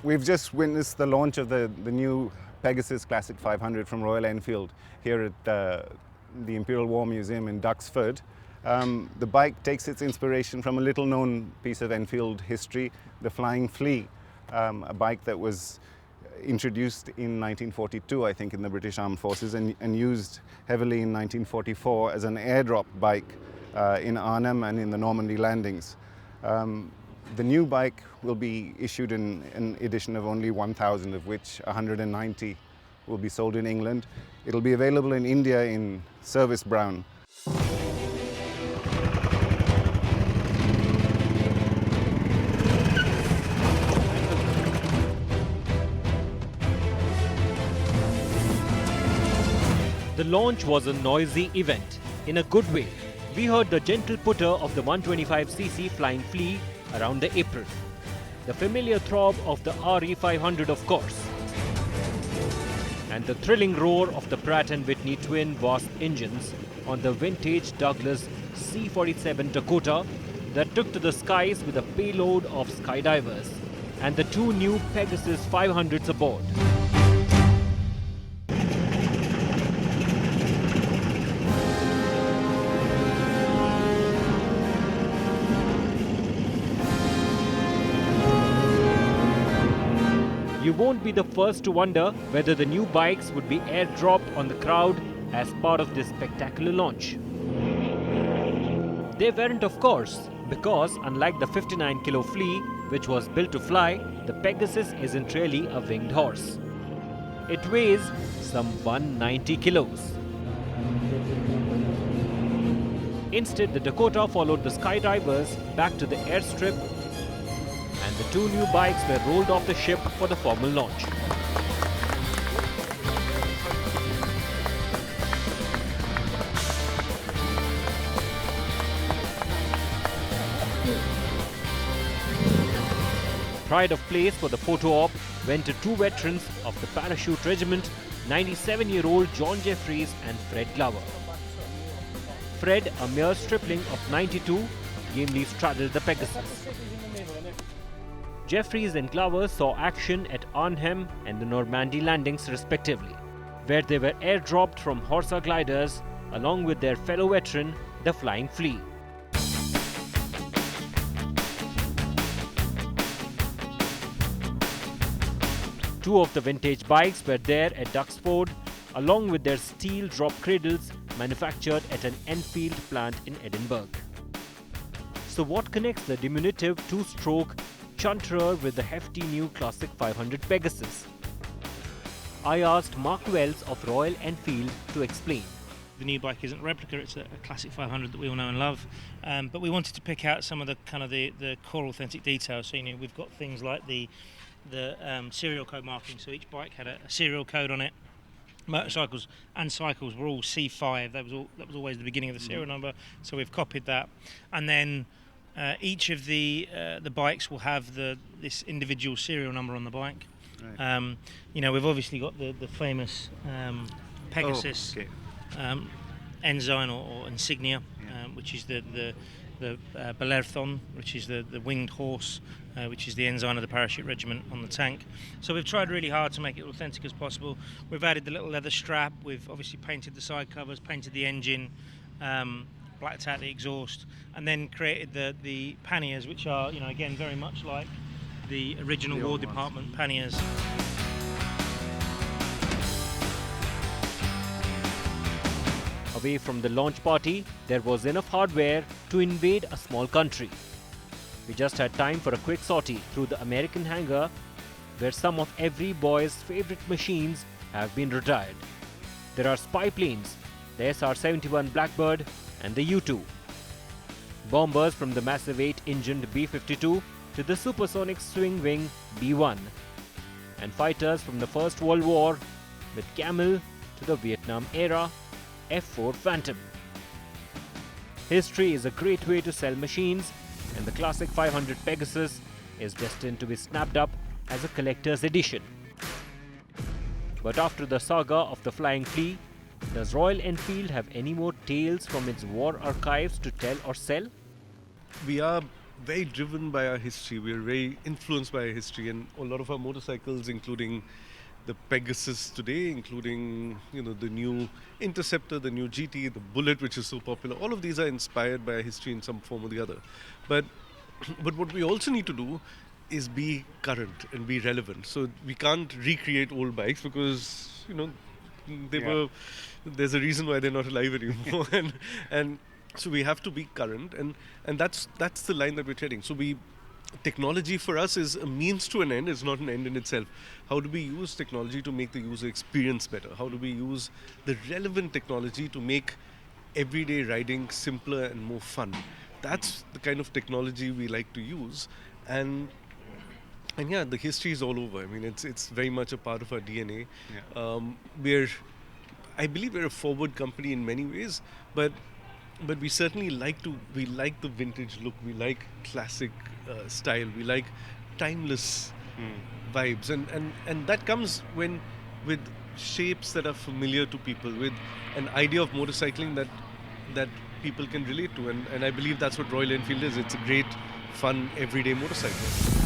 We've just witnessed the launch of the new Pegasus Classic 500 from Royal Enfield here at the Imperial War Museum in DUXFORD. The bike takes its inspiration from a little-known piece of Enfield history, the Flying Flea, a bike that was introduced in 1942, I think, in the British Armed Forces and used heavily in 1944 as an airdrop bike in Arnhem and in the Normandy Landings. The new bike will be issued in an edition of only 1,000, of which 190 will be sold in England. It'll be available in India in service brown. The launch was a noisy event, in a good way. We heard the gentle putter of the 125cc Flying Flea around the apron. The familiar throb of the RE500, of course. And the thrilling roar of the Pratt & Whitney twin Wasp engines on the vintage Douglas C-47 Dakota that took to the skies with a payload of skydivers and the two new Pegasus 500s aboard. You won't be the first to wonder whether the new bikes would be airdropped on the crowd as part of this spectacular launch. They weren't, of course, because unlike the 59-kilo Flea, which was built to fly, the Pegasus isn't really a winged horse. It weighs some 190 kilos. Instead, the Dakota followed the skydivers back to the airstrip, and the two new bikes were rolled off the ship for the formal launch. Pride of place for the photo op went to two veterans of the parachute regiment, 97-year-old John Jeffries and Fred Glover. Fred, a mere stripling of 92, gamely straddled the Pegasus. Jeffries and Glover saw action at Arnhem and the Normandy Landings respectively, where they were airdropped from Horsa gliders along with their fellow veteran, the Flying Flea. Two of the vintage bikes were there at DUXFORD, along with their steel drop cradles manufactured at an Enfield plant in Edinburgh. So what connects the diminutive two-stroke Chunterer with the hefty new Classic 500 Pegasus? I asked Mark Wells of Royal Enfield to explain. The new bike isn't a replica, it's a Classic 500 that we all know and love, but we wanted to pick out some of the kind of the core authentic details. So we've got things like the serial code marking, so each bike had a serial code on it. Motorcycles and cycles were all C5. That was always the beginning of the serial number, so we've copied that. And then each of the bikes will have this individual serial number on the bike. Right. We've obviously got the famous Pegasus ensign or insignia, which is the Belerthon, which is the winged horse, which is the ensign of the parachute regiment on the tank. So we've tried really hard to make it authentic as possible. We've added the little leather strap, we've obviously painted the side covers, painted the engine, blacked out the exhaust, and then created the panniers, which are, again, very much like the original War Department panniers. Away from the launch party, there was enough hardware to invade a small country. We just had time for a quick sortie through the American hangar, where some of every boy's favorite machines have been retired. There are spy planes, the SR-71 Blackbird and the U-2. Bombers from the massive 8-engined B-52 to the supersonic swing-wing B-1. And fighters from the First World War, with Camel to the Vietnam-era F-4 Phantom. History is a great way to sell machines, and the Classic 500 Pegasus is destined to be snapped up as a collector's edition. But after the saga of the Flying Flea, does Royal Enfield have any more tales from its war archives to tell or sell? We are very driven by our history. We're very influenced by our history, and a lot of our motorcycles, including the Pegasus today, including the new Interceptor, the new GT, the Bullet, which is so popular. All of these are inspired by our history in some form or the other. But what we also need to do is be current and be relevant. So we can't recreate old bikes because there's a reason why they're not alive anymore, and so we have to be current, and that's the line that we're treading. So technology for us is a means to an end, it's not an end in itself. How do we use technology to make the user experience better? How do we use the relevant technology to make everyday riding simpler and more fun? That's the kind of technology we like to use, and yeah, the history is all over. I mean, it's very much a part of our DNA. Yeah. I believe we're a forward company in many ways, but we certainly like the vintage look. We like classic style. We like timeless vibes, and that comes with shapes that are familiar to people, with an idea of motorcycling that people can relate to, and I believe that's what Royal Enfield is. It's a great, fun, everyday motorcycle.